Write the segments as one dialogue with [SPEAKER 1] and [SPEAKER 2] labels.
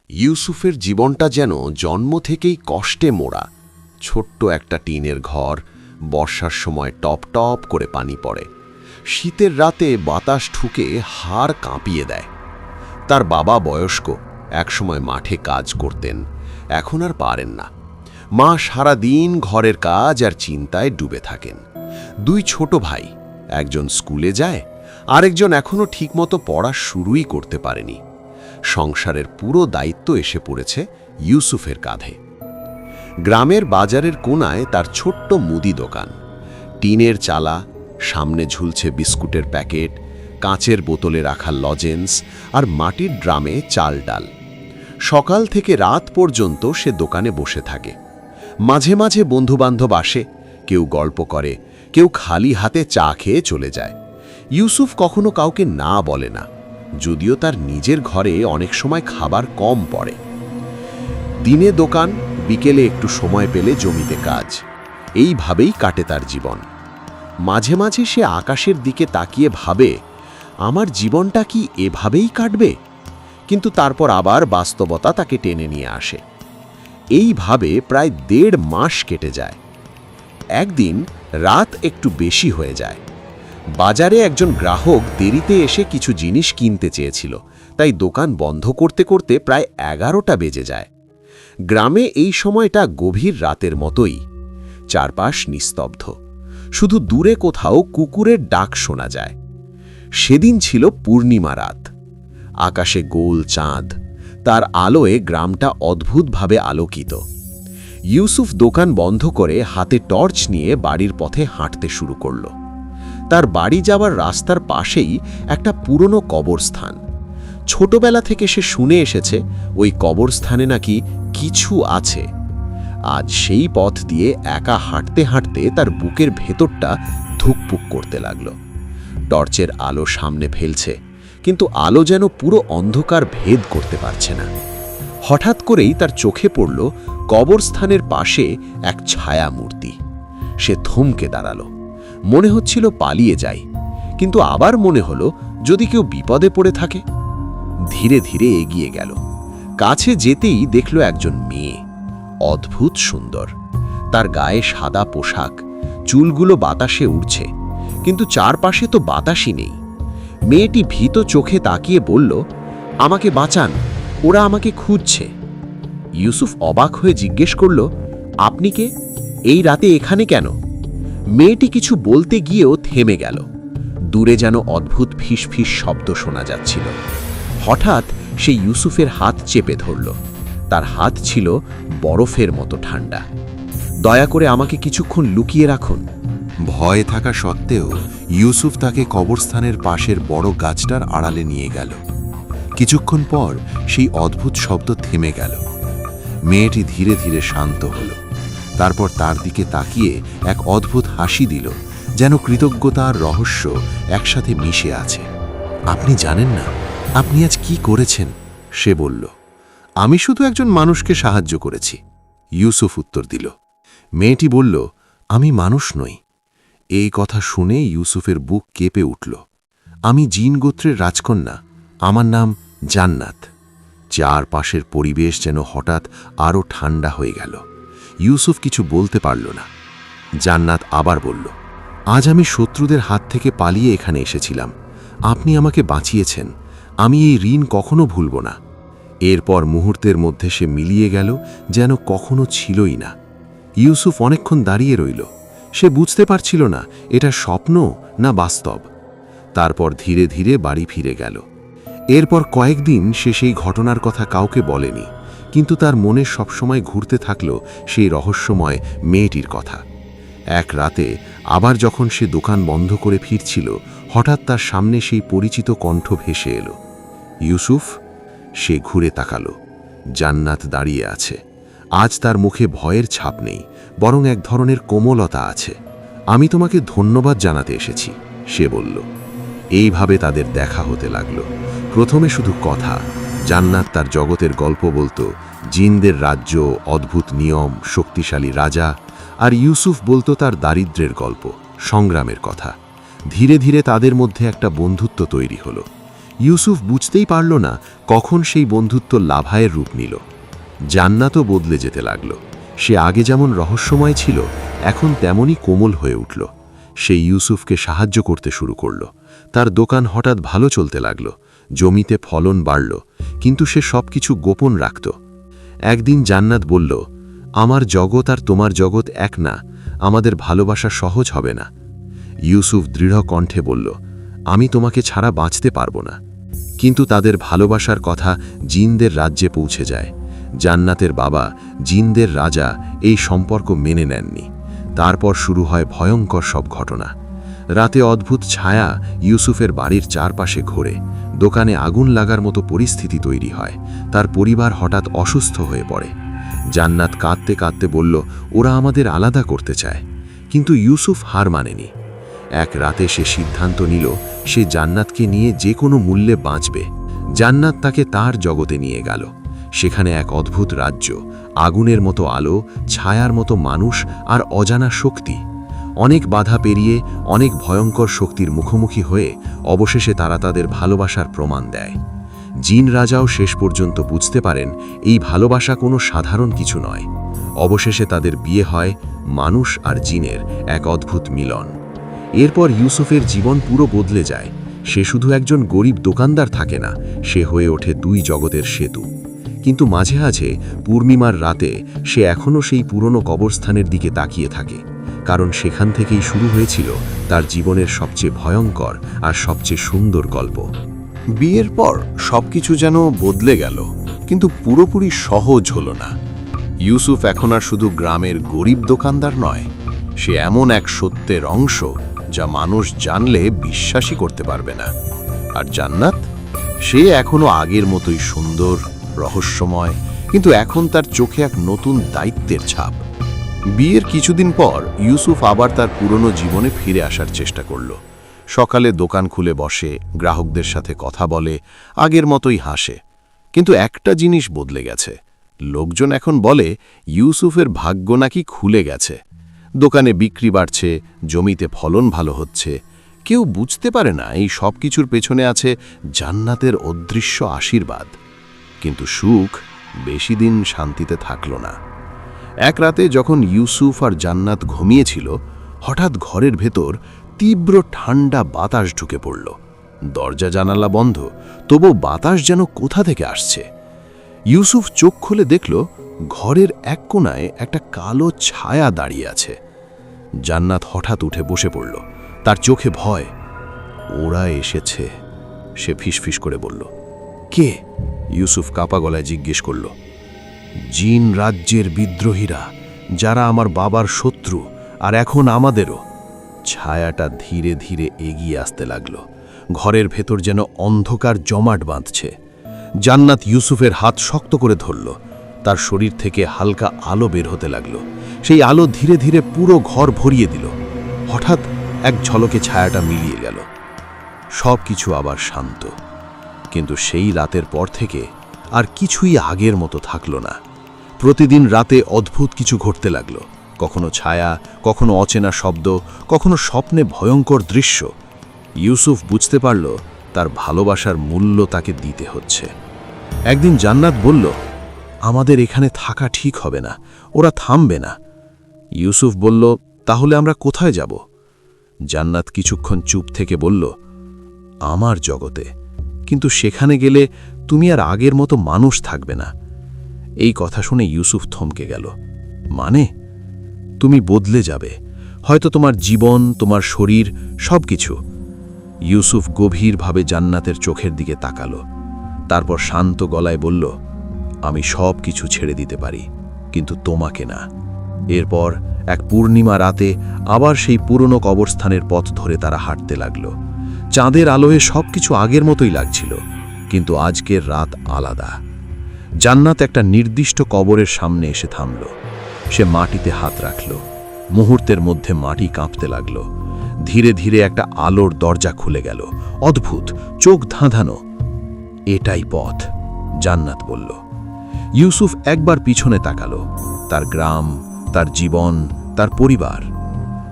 [SPEAKER 1] ইউসুফের জীবনটা যেন জন্ম থেকেই কষ্টে মোড়া। ছোট্ট একটা টিনের ঘর, বর্ষার সময় টপ টপ করে পানি পড়ে, শীতের রাতে বাতাস ঠুকে হাড় কাঁপিয়ে দেয়। তার বাবা বয়স্ক, একসময় মাঠে কাজ করতেন, এখন আর পারেন না। মা সারা দিন ঘরের কাজ আর চিন্তায় ডুবে থাকেন। দুই ছোট ভাই, একজন স্কুলে যায়, আরেকজন এখনো ঠিকমতো পড়া শুরুই করতে পারেনি। সংসারের পুরো দায়িত্ব এসে পড়েছে ইউসুফের কাঁধে। গ্রামের বাজারের কোণায় তার ছোট্ট মুদি দোকান, টিনের চালা, সামনে ঝুলছে বিস্কুটের প্যাকেট, কাঁচের বোতলে রাখা লজেন্স আর মাটির ড্রামে চাল ডাল। সকাল থেকে রাত পর্যন্ত সে দোকানে বসে থাকে। মাঝে মাঝে বন্ধুবান্ধব আসে, কেউ গল্প করে, কেউ খালি হাতে চা খেয়ে চলে যায়। ইউসুফ কখনো কাউকে না বলে না, যদিও তার নিজের ঘরে অনেক সময় খাবার কম পড়ে। দিনে দোকান, বিকেলে একটু সময় পেলে জমিতে কাজ, এইভাবেই কাটে তার জীবন। মাঝে মাঝে সে আকাশের দিকে তাকিয়ে ভাবে, আমার জীবনটা কি এভাবেই কাটবে? কিন্তু তারপর আবার বাস্তবতা তাকে টেনে নিয়ে আসে। এইভাবে প্রায় 1.5 মাস কেটে যায়। একদিন রাত একটু বেশি হয়ে যায়। বাজারে একজন গ্রাহক দেরিতে এসে কিছু জিনিস কিনতে চেয়েছিল, তাই দোকান বন্ধ করতে করতে প্রায় 11টা বেজে যায়। গ্রামে এই সময়টা গভীর রাতের মতোই, চারপাশ নিস্তব্ধ, শুধু দূরে কোথাও কুকুরের ডাক শোনা যায়। সেদিন ছিল পূর্ণিমা রাত, আকাশে গোল চাঁদ, তার আলোয় গ্রামটা অদ্ভুতভাবে আলোকিত। ইউসুফ দোকান বন্ধ করে হাতে টর্চ নিয়ে বাড়ির পথে হাঁটতে শুরু করল। তার বাড়ি যাওয়ার রাস্তার পাশেই একটা পুরনো কবরস্থান। ছোটবেলা থেকে সে শুনে এসেছে ওই কবরস্থানে নাকি কিছু আছে। আজ সেই পথ দিয়ে একা হাঁটতে হাঁটতে তার বুকের ভেতরটা ধুকপুক করতে লাগল। টর্চের আলো সামনে ফেলছে, কিন্তু আলো যেন পুরো অন্ধকার ভেদ করতে পারছে না। হঠাৎ করেই তার চোখে পড়ল কবরস্থানের পাশে এক ছায়া মূর্তি। সে থমকে দাঁড়ালো। মনে হচ্ছিল পালিয়ে যায়, কিন্তু আবার মনে হলো যদি কেউ বিপদে পড়ে থাকে। ধীরে ধীরে এগিয়ে গেল। কাছে যেতেই দেখল একজন মেয়ে, অদ্ভুত সুন্দর। তার গায়ে সাদা পোশাক, চুলগুলো বাতাসে উড়ছে, কিন্তু চারপাশে তো বাতাসই নেই। মেয়েটি ভীত চোখে তাকিয়ে বলল, আমাকে বাঁচান, ওরা আমাকে খুঁজছে। ইউসুফ অবাক হয়ে জিজ্ঞেস করল, আপনি কে? এই রাতে এখানে কেন? মেয়েটি কিছু বলতে গিয়েও থেমে গেল। দূরে যেন অদ্ভুত ফিসফিস শব্দ শোনা যাচ্ছিল। হঠাৎ সে ইউসুফের হাত চেপে ধরল। তার হাত ছিল বরফের মতো ঠান্ডা। দয়া করে আমাকে কিছুক্ষণ লুকিয়ে রাখুন।
[SPEAKER 2] ভয়ে থাকা সত্ত্বেও ইউসুফ তাকে কবরস্থানের পাশের বড় গাছটার আড়ালে নিয়ে গেল। কিছুক্ষণ পর সেই অদ্ভুত শব্দ থেমে গেল। মেয়েটি ধীরে ধীরে শান্ত হল। তারপর তার দিকে তাকিয়ে এক অদ্ভুত হাসি দিল, যেন কৃতজ্ঞতা আর রহস্য একসাথে মিশে আছে। আপনি জানেন না আপনি আজ কি করেছেন? সে বলল। আমি শুধু একজন মানুষকে সাহায্য করেছি, ইউসুফ উত্তর দিল। মেয়েটি বলল, আমি মানুষ নই। এই কথা শুনে ইউসুফের বুক কেঁপে উঠল। আমি জিন গোত্রের রাজকন্যা, আমার নাম জান্নাত। চারপাশের পরিবেশ যেন হঠাৎ আরও ঠান্ডা হয়ে গেল। ইউসুফ কিছু বলতে পারল না। জান্নাত আবার বলল, আজ আমি শত্রুদের হাত থেকে পালিয়ে এখানে এসেছিলাম। আপনি আমাকে বাঁচিয়েছেন, আমি এই ঋণ কখনো ভুলব না। এরপর মুহূর্তের মধ্যে সে মিলিয়ে গেল, যেন কখনো ছিলই না। ইউসুফ অনেকক্ষণ দাঁড়িয়ে রইল। সে বুঝতে পারছিল না এটা স্বপ্ন না বাস্তব। তারপর ধীরে ধীরে বাড়ি ফিরে গেল। এরপর কয়েকদিন সে সেই ঘটনার কথা কাউকে বলেনি, কিন্তু তার মনে সবসময় ঘুরতে থাকল সেই রহস্যময় মেয়েটির কথা। এক রাতে আবার যখন সে দোকান বন্ধ করে ফিরছিল, হঠাৎ তার সামনে সেই পরিচিত কণ্ঠ ভেসে এলো। ইউসুফ। সে ঘুরে তাকালো। জান্নাত দাঁড়িয়ে আছে। আজ তার মুখে ভয়ের ছাপ নেই, বরং এক ধরনের কোমলতা আছে। আমি তোমাকে ধন্যবাদ জানাতে এসেছি, সে বলল। এইভাবে তাদের দেখা হতে লাগলো। প্রথমে শুধু কথা। জান্নাত তার জগতের গল্প বলতো, জিনদের রাজ্য, অদ্ভুত নিয়ম, শক্তিশালী রাজা। আর ইউসুফ বলতো তার দারিদ্র্যের গল্প, সংগ্রামের কথা। ধীরে ধীরে তাদের মধ্যে একটা বন্ধুত্ব তৈরি হলো। ইউসুফ বুঝতেই পারল না কখন সেই বন্ধুত্ব লাভায়ের রূপ নিল। জান্নাতও বদলে যেতে লাগল। সে আগে যেমন রহস্যময় ছিল, এখন তেমনই কোমল হয়ে উঠল। সে ইউসুফকে সাহায্য করতে শুরু করল। তার দোকান হঠাৎ ভালো চলতে লাগল, জমিতে ফলন বাড়ল, কিন্তু সে সবকিছু গোপন রাখত। একদিন জান্নাত বলল, আমার জগৎ আর তোমার জগৎ এক না, আমাদের ভালোবাসা সহজ হবে না। ইউসুফ দৃঢ় কণ্ঠে বলল, আমি তোমাকে ছাড়া বাঁচতে পারবো না। কিন্তু তাদের ভালোবাসার কথা জিনদের রাজ্যে পৌঁছে যায়। জান্নাতের বাবা, জিনদের রাজা, এই সম্পর্ক মেনে নেননি। তারপর শুরু হয় ভয়ঙ্কর সব ঘটনা। রাতে অদ্ভুত ছায়া ইউসুফের বাড়ির চারপাশে ঘোরে। দোকানে আগুন লাগার মতো পরিস্থিতি তৈরি হয়। তার পরিবার হঠাৎ অসুস্থ হয়ে পড়ে। জান্নাত কাঁদতে কাঁদতে বলল, ওরা আমাদের আলাদা করতে চায়। কিন্তু ইউসুফ হার মানেনি। এক রাতে সে সিদ্ধান্ত নিল, সে জান্নাতকে নিয়ে যে কোনো মূল্যে বাঁচবে। জান্নাত তাকে তার জগতে নিয়ে গেল। সেখানে এক অদ্ভুত রাজ্য, আগুনের মতো আলো, ছায়ার মতো মানুষ আর অজানা শক্তি। অনেক বাধা পেরিয়ে, অনেক ভয়ঙ্কর শক্তির মুখোমুখি হয়ে অবশেষে তারা তাদের ভালোবাসার প্রমাণ দেয়। জিন রাজাও শেষ পর্যন্ত বুঝতে পারেন এই ভালোবাসা কোনো সাধারণ কিছু নয়। অবশেষে তাদের বিয়ে হয়, মানুষ আর জিনের এক অদ্ভুত মিলন। এরপর ইউসুফের জীবন পুরো বদলে যায়। সে শুধু একজন গরিব দোকানদার থাকে না, সে হয়ে ওঠে দুই জগতের সেতু। কিন্তু মাঝে মাঝে পূর্ণিমার রাতে সে এখনও সেই পুরনো কবরস্থানের দিকে তাকিয়ে থাকে, কারণ সেখান থেকেই শুরু হয়েছিল তার জীবনের সবচেয়ে ভয়ঙ্কর আর সবচেয়ে সুন্দর গল্প।
[SPEAKER 1] বিয়ের পর সবকিছু যেন বদলে গেল, কিন্তু পুরোপুরি সহজ হলো না। ইউসুফ এখন আর শুধু গ্রামের গরিব দোকানদার নয়, সে এমন এক সত্যের অংশ যা মানুষ জানলে বিশ্বাসই করতে পারবে না। আর জান্নাত, সে এখনো আগের মতোই সুন্দর, রহস্যময়, কিন্তু এখন তার চোখে এক নতুন দায়িত্বের ছাপ। বিয়ের কিছুদিন পর ইউসুফ আবার তার পুরনো জীবনে ফিরে আসার চেষ্টা করল। সকালে দোকান খুলে বসে, গ্রাহকদের সাথে কথা বলে, আগের মতোই হাসে। কিন্তু একটা জিনিস বদলে গেছে। লোকজন এখন বলে ইউসুফের ভাগ্য নাকি খুলে গেছে। দোকানে বিক্রি বাড়ছে, জমিতে ফলন ভালো হচ্ছে। কেউ বুঝতে পারে না এই সব কিছুর পেছনে আছে জান্নাতের অদৃশ্য আশীর্বাদ। কিন্তু সুখ বেশি দিন শান্তিতে থাকল না। এক রাতে যখন ইউসুফ আর জান্নাত ঘুমিয়েছিল, হঠাৎ ঘরের ভেতর তীব্র ঠান্ডা বাতাস ঢুকে পড়ল। দরজা জানালা বন্ধ, তবু বাতাস যেন কোথা থেকে আসছে। ইউসুফ চোখ খুলে দেখল, ঘরের এক কোণায় একটা কালো ছায়া দাঁড়িয়ে আছে। জান্নাত হঠাৎ উঠে বসে পড়ল, তার চোখে ভয়। ওরা এসেছে, সে ফিসফিস করে বলল। কে? ইউসুফ কাঁপা গলায় জিজ্ঞেস করল। জিন রাজ্যের বিদ্রোহীরা, যারা আমার বাবার শত্রু আর এখন আমাদেরও। ছায়াটা ধীরে ধীরে এগিয়ে আসতে লাগল। ঘরের ভেতর যেন অন্ধকার জমাট বাঁধছে। জান্নাত ইউসুফের হাত শক্ত করে ধরল। তার শরীর থেকে হালকা আলো বের হতে লাগল। সেই আলো ধীরে ধীরে পুরো ঘর ভরিয়ে দিল। হঠাৎ এক ঝলকে ছায়াটা মিলিয়ে গেল। সব কিছু আবার শান্ত। কিন্তু সেই রাতের পর থেকে আর কিছুই আগের মতো থাকল না। প্রতিদিন রাতে অদ্ভুত কিছু ঘটতে লাগল। কখনো ছায়া, কখনো অচেনা শব্দ, কখনো স্বপ্নে ভয়ঙ্কর দৃশ্য। ইউসুফ বুঝতে পারল তার ভালোবাসার মূল্য তাকে দিতে হচ্ছে। একদিন জান্নাত বলল, আমাদের এখানে থাকা ঠিক হবে না, ওরা থামবে না। ইউসুফ বলল, তাহলে আমরা কোথায় যাব? জান্নাত কিছুক্ষণ চুপ থেকে বলল, আমার জগতে। কিন্তু সেখানে গেলে তুমি আর আগের মতো মানুষ থাকবে না। এই কথা শুনে ইউসুফ থমকে গেল। মানে? তুমি বদলে যাবে, হয়তো তোমার জীবন, তোমার শরীর, সব কিছু। ইউসুফ গভীরভাবে জান্নাতের চোখের দিকে তাকালো। তারপর শান্ত গলায় বলল, আমি সব কিছু ছেড়ে দিতে পারি, কিন্তু তোমাকে না। এরপর এক পূর্ণিমা রাতে আবার সেই পুরনো কবরস্থানের পথ ধরে তারা হাঁটতে লাগল। চাঁদের আলোয় সবকিছু আগের মতোই লাগছিল, কিন্তু আজকের রাত আলাদা। জান্নাত একটা নির্দিষ্ট কবরের সামনে এসে থামল। সে মাটিতে হাত রাখল। মুহূর্তের মধ্যে মাটি কাঁপতে লাগল। ধীরে ধীরে একটা আলোর দরজা খুলে গেল। অদ্ভুত, চোখ ধাঁধানো। এটাই পথ, জান্নাত বলল। ইউসুফ একবার পিছনে তাকালো। তার গ্রাম, তার জীবন, তার পরিবার।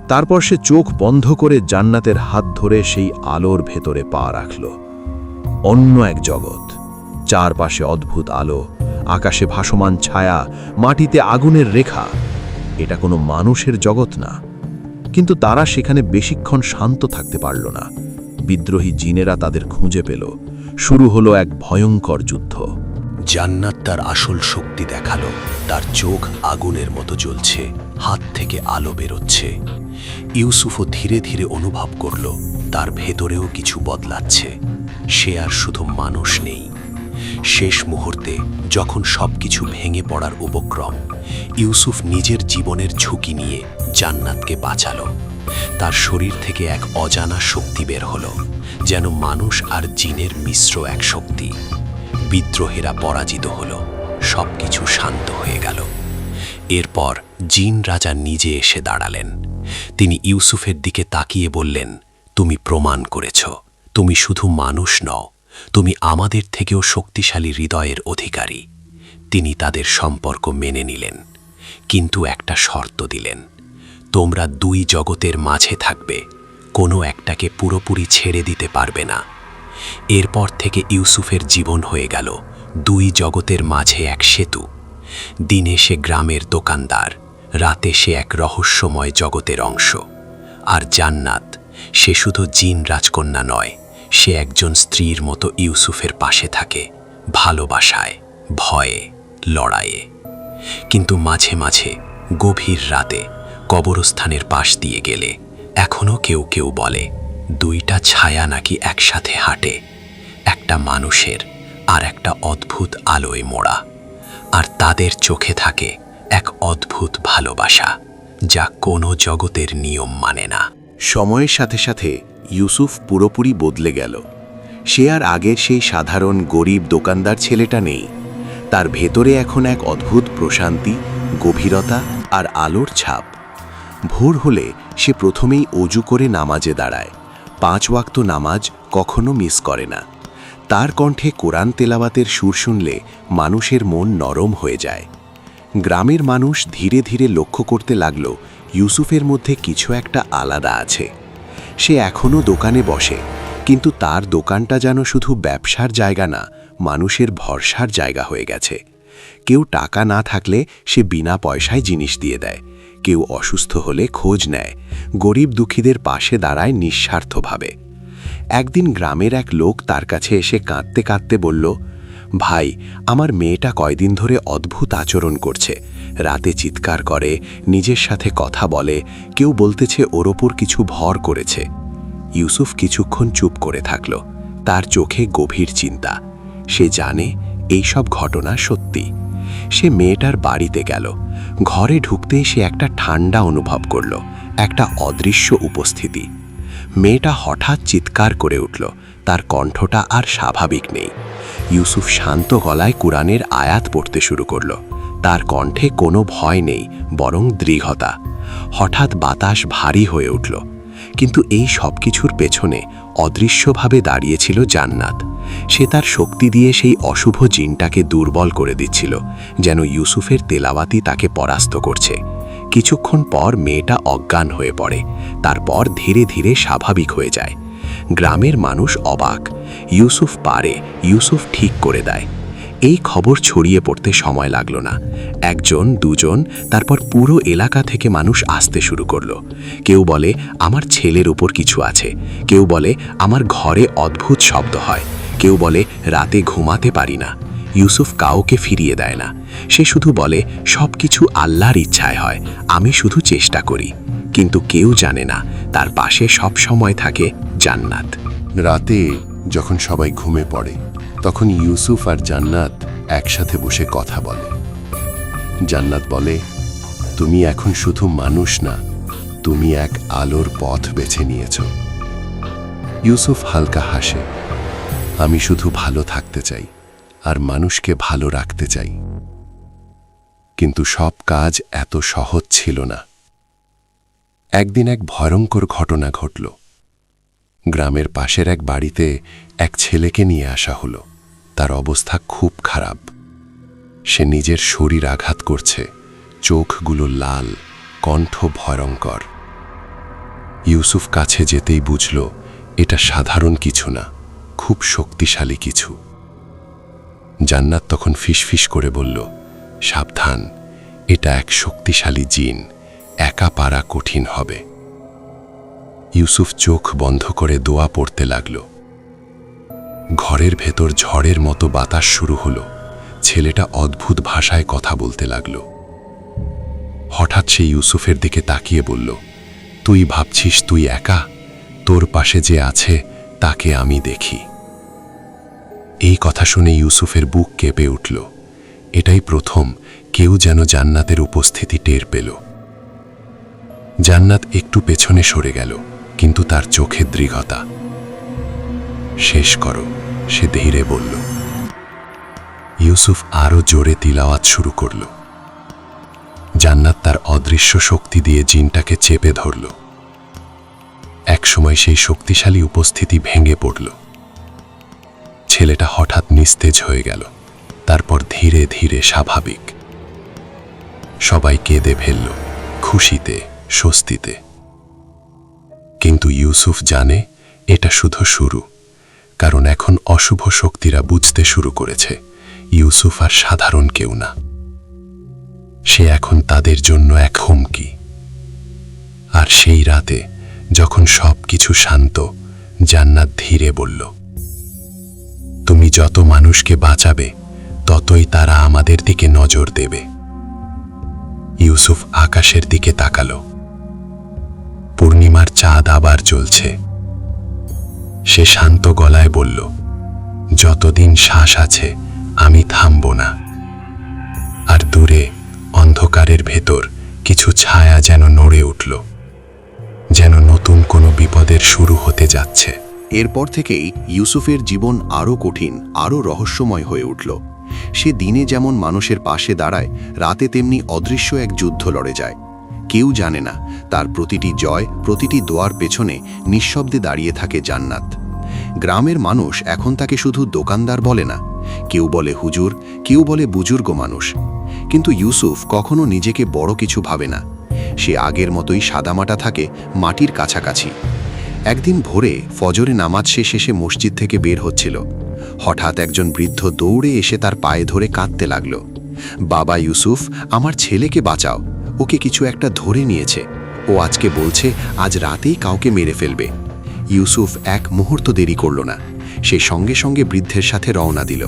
[SPEAKER 1] তারপর সে চোখ বন্ধ করে জান্নাতের হাত ধরে সেই আলোর ভেতরে পা রাখল।
[SPEAKER 3] অন্য এক জগৎ। চারপাশে অদ্ভুত আলো, আকাশে ভাসমান ছায়া, মাটিতে আগুনের রেখা। এটা কোনো মানুষের জগৎ না। কিন্তু তারা সেখানে বেশিক্ষণ শান্ত থাকতে পারল না। বিদ্রোহী জিনেরা তাদের খুঁজে পেল। শুরু হলো এক ভয়ঙ্কর যুদ্ধ।
[SPEAKER 1] জান্নাত তার আসল শক্তি দেখালো। তার চোখ আগুনের মতো জ্বলছে, হাত থেকে আলো বেরোচ্ছে। ইউসুফও ধীরে ধীরে অনুভব করল তার ভেতরেও কিছু বদলাচ্ছে। সে আর শুধু মানুষ নেই। শেষ মুহূর্তে যখন সবকিছু ভেঙে পড়ার উপক্রম, ইউসুফ নিজের জীবনের ঝুঁকি নিয়ে জান্নাতকে বাঁচালো। তার শরীর থেকে এক অজানা শক্তি বের হলো, যেন মানুষ আর জিনের মিশ্র এক শক্তি। বিদ্রোহীরা পরাজিত হলো, সবকিছু শান্ত হয়ে গেল। এরপর জিন রাজা নিজে এসে দাঁড়ালেন। তিনি ইউসুফের দিকে তাকিয়ে বললেন, তুমি প্রমাণ করেছ তুমি শুধু মানুষ নও, তুমি আমাদের থেকেও শক্তিশালী হৃদয়ের অধিকারী। তিনি তাদের সম্পর্ক মেনে নিলেন, কিন্তু একটা শর্ত দিলেন, তোমরা দুই জগতের মাঝে থাকবে, কোনো একটাকে পুরোপুরি ছেড়ে দিতে পারবে না। এরপর থেকে ইউসুফের জীবন হয়ে গেল দুই জগতের মাঝে এক সেতু। দিনে সে গ্রামের দোকানদার, রাতে সে এক রহস্যময় জগতের অংশ। আর জান্নাত, সে শুধু জিন রাজকন্যা নয়, সে একজন স্ত্রীর মতো ইউসুফের পাশে থাকে, ভালোবাসায়, ভয়ে, লড়াইয়ে। কিন্তু মাঝে মাঝে গভীর রাতে কবরস্থানের পাশ দিয়ে গেলে এখনো কেউ কেউ বলে দুইটা ছায়া নাকি একসাথে হাঁটে, একটা মানুষের আর একটা অদ্ভুত আলোয় মোড়া। আর তাদের চোখে থাকে এক অদ্ভুত ভালোবাসা, যা কোনো জগতের নিয়ম মানে না।
[SPEAKER 2] সময়ের সাথে সাথে ইউসুফ পুরোপুরি বদলে গেল। সে আর আগের সেই সাধারণ গরিব দোকানদার ছেলেটা নেই। তার ভেতরে এখন এক অদ্ভুত প্রশান্তি, গভীরতা আর আলোর ছাপ। ভোর হলে সে প্রথমেই অজু করে নামাজে দাঁড়ায়। 5 ওয়াক্ত নামাজ কখনো মিস করে না। তার কণ্ঠে কোরআন তেলাওয়াতের সুর শুনলে মানুষের মন নরম হয়ে যায়। গ্রামের মানুষ ধীরে ধীরে লক্ষ্য করতে লাগলো ইউসুফের মধ্যে কিছু একটা আলাদা আছে। সে এখনও দোকানে বসে, কিন্তু তার দোকানটা যেন শুধু ব্যবসার জায়গা না, মানুষের ভরসার জায়গা হয়ে গেছে। কেউ টাকা না থাকলে সে বিনা পয়সায় জিনিস দিয়ে দেয়, কেউ অসুস্থ হলে খোঁজ নেয়, গরিব দুঃখীদের পাশে দাঁড়ায় নিঃস্বার্থভাবে। একদিন গ্রামের এক লোক তার কাছে এসে কাঁদতে কাঁদতে বলল, ভাই, আমার মেয়েটা কয়দিন ধরে অদ্ভুত আচরণ করছে। রাতে চিৎকার করে, নিজের সাথে কথা বলে, কেউ বলতেছে ওর ওপর কিছু ভর করেছে। ইউসুফ কিছুক্ষণ চুপ করে থাকল। তার চোখে গভীর চিন্তা। সে জানে এই সব ঘটনা সত্যি। সে মেয়েটার বাড়িতে গেল। ঘরে ঢুকতে সে একটা ঠান্ডা অনুভব করল, একটা অদৃশ্য উপস্থিতি। মেয়েটা হঠাৎ চিৎকার করে উঠল, তার কণ্ঠটা আর স্বাভাবিক নেই। ইউসুফ শান্ত গলায় কুরআনের আয়াত পড়তে শুরু করল। তার কণ্ঠে কোনো ভয় নেই, বরং দৃঢ়তা। হঠাৎ বাতাস ভারী হয়ে উঠল, কিন্তু এই সব কিছুর পেছনে অদৃশ্যভাবে দাঁড়িয়েছিল জান্নাত। সে তার শক্তি দিয়ে সেই অশুভ জিনটাকে দুর্বল করে দিচ্ছিল, যেন ইউসুফের তেলাওয়াতি তাকে পরাস্ত করছে। কিছুক্ষণ পর মেয়েটা অজ্ঞান হয়ে পড়ে, তারপর ধীরে ধীরে স্বাভাবিক হয়ে যায়। গ্রামের মানুষ অবাক। ইউসুফ পারে, ইউসুফ ঠিক করে দেয়। এই খবর ছড়িয়ে পড়তে সময় লাগলো না। একজন, দুজন, তারপর পুরো এলাকা থেকে মানুষ আসতে শুরু করলো। কেউ বলে আমার ছেলের উপর কিছু আছে, কেউ বলে আমার ঘরে অদ্ভুত শব্দ হয়, কেউ বলে রাতে ঘুমাতে পারি না। ইউসুফ কাউকে ফিরিয়ে দেয় না। সে শুধু বলে সব কিছু আল্লাহর ইচ্ছায় হয়, আমি শুধু চেষ্টা করি। কিন্তু কেউ জানে না তার পাশে সব সময় থাকে জান্নাত।
[SPEAKER 4] রাতে যখন সবাই ঘুমে পড়ে, তখন ইউসুফ আর জান্নাত একসাথে বসে কথা বলে। জান্নাত বলে, তুমি এখন শুধু মানুষ না, তুমি এক আলোর পথ বেছে নিয়েছ। ইউসুফ হালকা হাসে, আমি শুধু ভালো থাকতে চাই আর মানুষকে ভালো রাখতে চাই। কিন্তু সব কাজ এত সহজ ছিল না। একদিন এক ভয়ঙ্কর ঘটনা ঘটল। গ্রামের পাশের এক বাড়িতে এক ছেলেকে নিয়ে আসা হলো। তার অবস্থা খুব খারাপ। সে নিজের শরীর আঘাত করছে, চোখগুলো লাল, কণ্ঠ ভয়ঙ্কর। ইউসুফ কাছে যেতেই বুঝল এটা সাধারণ কিছু না, খুব শক্তিশালী কিছু। জান্নাত তখন ফিসফিস করে বলল, সাবধান, এটা এক শক্তিশালী জিন, একা পারা কঠিন হবে। ইউসুফ চোখ বন্ধ করে দোয়া পড়তে লাগল। ঘরের ভেতর ঝড়ের মতো বাতাস শুরু হলো। ছেলেটা অদ্ভুত ভাষায় কথা বলতে লাগল। হঠাৎ সে ইউসুফের দিকে তাকিয়ে বলল, তুই ভাবছিস তুই একা? তোর পাশে যে আছে তাকে আমি দেখি। এই কথা শুনে ইউসুফের বুক কেঁপে উঠল। এটাই প্রথম কেউ যেন জান্নাতের উপস্থিতি টের পেল। জান্নাত একটু পেছনে সরে গেল, কিন্তু তার চোখে দৃঢ়তা। শেষ করো, সে ধীরে বলল। ইউসুফ আরো জোরে তিলাওয়াত শুরু করল। জান্নাত তার অদৃশ্য শক্তি দিয়ে জিনটাকে চেপে ধরল। একসময় সেই শক্তিশালী উপস্থিতি ভেঙে পড়ল। ছেলেটা হঠাৎ নিস্তেজ হয়ে গেল, তারপর ধীরে ধীরে স্বাভাবিক। সবাই কেঁদে ফেলল, খুশিতে, স্বস্তিতে। কিন্তু ইউসুফ জানে এটা শুধু শুরু, কারণ এখন অশুভ শক্তিরা বুঝতে শুরু করেছে ইউসুফ আর সাধারণ কেউ না। সে এখন তাদের জন্য এক হুমকি। আর সেই রাতে যখন সব কিছু শান্ত, জান্নাত ধীরে বলল, তুমি যত মানুষকে বাঁচাবে ততই তারা আমাদের দিকে নজর দেবে। ইউসুফ আকাশের দিকে তাকালো। পূর্ণিমার চাঁদ আবার জ্বলছে। সে শান্ত গলায় বলল, যতদিন শ্বাস আছে আমি থামব না। আর দূরে অন্ধকারের ভেতর কিছু ছায়া যেন নড়ে উঠল, যেন নতুন কোনো বিপদের শুরু হতে যাচ্ছে।
[SPEAKER 1] এরপর থেকেই ইউসুফের জীবন আরও কঠিন, আরও রহস্যময় হয়ে উঠল। সে দিনে যেমন মানুষের পাশে দাঁড়ায়, রাতে তেমনি অদৃশ্য এক যুদ্ধ লড়ে যায়। কেউ জানে না তার প্রতিটি জয়, প্রতিটি দোয়ার পেছনে নিঃশব্দে দাঁড়িয়ে থাকে জান্নাত। গ্রামের মানুষ এখন তাকে শুধু দোকানদার বলে না, কেউ বলে হুজুর, কেউ বলে বুজুর্গ মানুষ। কিন্তু ইউসুফ কখনো নিজেকে বড় কিছু ভাবে না। সে আগের মতোই সাদামাটা থাকে, মাটির কাছাকাছি। একদিন ভোরে ফজরে নামাজ শেষে মসজিদ থেকে বের হচ্ছিল। হঠাৎ একজন বৃদ্ধ দৌড়ে এসে তার পায়ে ধরে কাঁদতে লাগল, বাবা ইউসুফ, আমার ছেলেকে বাঁচাও, ওকে কিছু একটা ধরে নিয়েছে। ও আজকে বলছে আজ রাতেই কাউকে মেরে ফেলবে। ইউসুফ এক মুহূর্ত দেরি করল না। সে সঙ্গে সঙ্গে বৃদ্ধের সাথে রওনা দিল।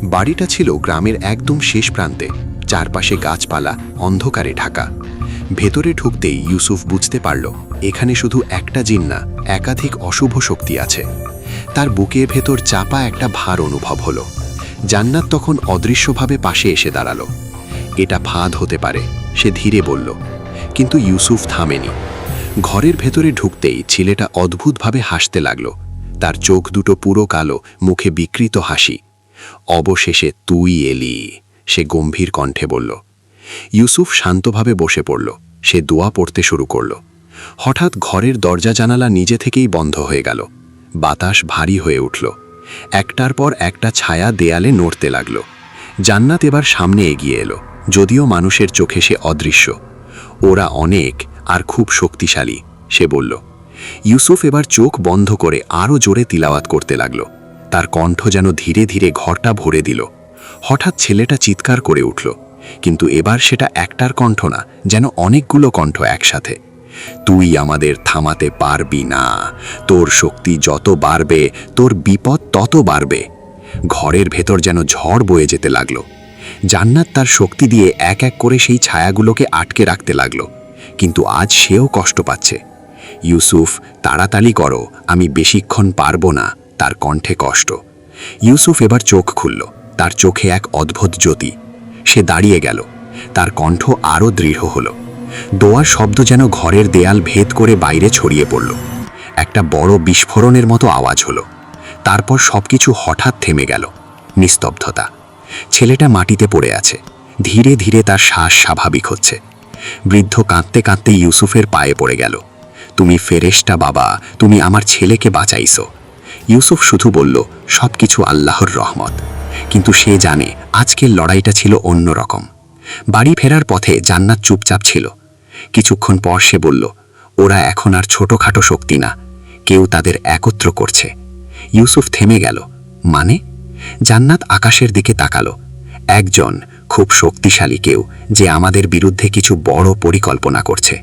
[SPEAKER 1] বাড়িটা ছিল গ্রামের একদম শেষ প্রান্তে, চারপাশে গাছপালা, অন্ধকারে ঢাকা। ভেতরে ঢুকতেই ইউসুফ বুঝতে পারল এখানে শুধু একটা জিন না, একাধিক অশুভ শক্তি আছে। তার বুকের ভেতর চাপা একটা ভার অনুভব হলো। জান্নাত তখন অদৃশ্যভাবে পাশে এসে দাঁড়ালো। এটা ফাঁদ হতে পারে, সে ধীরে বলল। কিন্তু ইউসুফ থামেনি। ঘরের ভেতরে ঢুকতেই ছেলেটা অদ্ভুতভাবে হাসতে লাগলো। তার চোখ দুটো পুরো কালো, মুখে বিকৃত হাসি। অবশেষে তুই এলি, সে গম্ভীর কণ্ঠে বলল। ইউসুফ শান্তভাবে বসে পড়ল। সে দোয়া পড়তে শুরু করল। হঠাৎ ঘরের দরজা জানালা নিজে থেকেই বন্ধ হয়ে গেল। বাতাস ভারী হয়ে উঠল। একটার পর একটা ছায়া দেয়ালে নড়তে লাগল। জান্নাত এবার সামনে এগিয়ে এলো, যদিও মানুষের চোখে সে অদৃশ্য। ওরা অনেক আর খুব শক্তিশালী, সে বলল। ইউসুফ এবার চোখ বন্ধ করে আরও জোরে তিলাওয়াত করতে লাগল। তার কণ্ঠ যেন ধীরে ধীরে ঘরটা ভরে দিল। হঠাৎ ছেলেটা চিৎকার করে উঠল, কিন্তু এবার সেটা একটার কণ্ঠ না, যেন অনেকগুলো কণ্ঠ একসাথে। তুই আমাদের থামাতে পারবি না, তোর শক্তি যত বাড়বে তোর বিপদ তত বাড়বে। ঘরের ভেতর যেন ঝড় বয়ে যেতে লাগলো। জান্নাত তার শক্তি দিয়ে এক এক করে সেই ছায়াগুলোকে আটকে রাখতে লাগলো, কিন্তু আজ সেও কষ্ট পাচ্ছে। ইউসুফ, তাড়াতাড়ি করো, আমি বেশিক্ষণ পারবো না, তার কণ্ঠে কষ্ট। ইউসুফ এবার চোখ খুলল। তার চোখে এক অদ্ভুত জ্যোতি। সে দাঁড়িয়ে গেল। তার কণ্ঠ আরও দৃঢ় হলো। দোয়ার শব্দ যেন ঘরের দেয়াল ভেদ করে বাইরে ছড়িয়ে পড়ল। একটা বড় বিস্ফোরণের মতো আওয়াজ হলো। তারপর সবকিছু হঠাৎ থেমে গেল। নিস্তব্ধতা। ছেলেটা মাটিতে পড়ে আছে। ধীরে ধীরে তার শ্বাস স্বাভাবিক হচ্ছে। বৃদ্ধ কাঁদতে কাঁদতে ইউসুফের পায়ে পড়ে গেল। তুমি ফেরেশতা বাবা, তুমি আমার ছেলেকে বাঁচাইছো। ইউসুফ শুধু বলল, সবকিছু আল্লাহর রহমত। কিন্তু সে জানে আজকের লড়াইটা ছিল অন্যরকম। বাড়ি ফেরার পথে জান্নাত চুপচাপ ছিল। কিছুক্ষণ পর সে বলল, ওরা এখন আর ছোটখাটো শক্তি না, কেউ তাদের একত্র করছে।
[SPEAKER 5] ইউসুফ থেমে গেল। মানে? জান্নাত আকাশের দিকে তাকালো। একজন খুব শক্তিশালী কেউ, যে আমাদের বিরুদ্ধে কিছু বড় পরিকল্পনা করছে।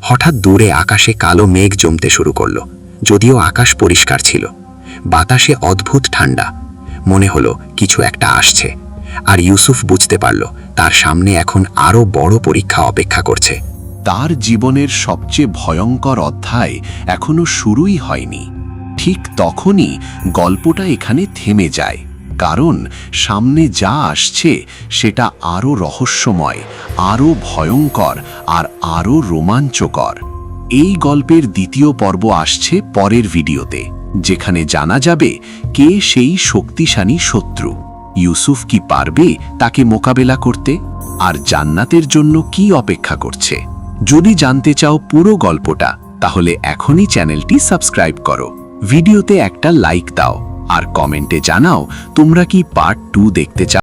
[SPEAKER 5] হঠাৎ দূরে আকাশে কালো মেঘ জমতে শুরু করলো, যদিও আকাশ পরিষ্কার ছিল। বাতাসে অদ্ভুত ঠান্ডা, মনে হলো কিছু একটা আসছে। আর ইউসুফ বুঝতে পারল তার সামনে এখন আরও বড় পরীক্ষা অপেক্ষা করছে।
[SPEAKER 1] তার জীবনের সবচেয়ে ভয়ঙ্কর অধ্যায় এখনো শুরুই হয়নি। ঠিক তখনই গল্পটা এখানে থেমে যায়, কারণ সামনে যা আসছে সেটা আরও রহস্যময়, আরও ভয়ঙ্কর আর আরও রোমাঞ্চকর। এই গল্পের দ্বিতীয় পর্ব আসছে পরের ভিডিওতে, যেখানে জানা যাবে কে সেই শক্তিশালী শত্রু। ইউসুফ কি পারবে তাকে মোকাবেলা করতে? আর জান্নাতের জন্য কি অপেক্ষা করছে? যদি জানতে চাও পুরো গল্পটা, তাহলে এখনই চ্যানেলটি সাবস্ক্রাইব করো, ভিডিওতে একটা লাইক দাও আর কমেন্টে জানাও তোমরা কি পার্ট 2 দেখতে চাও।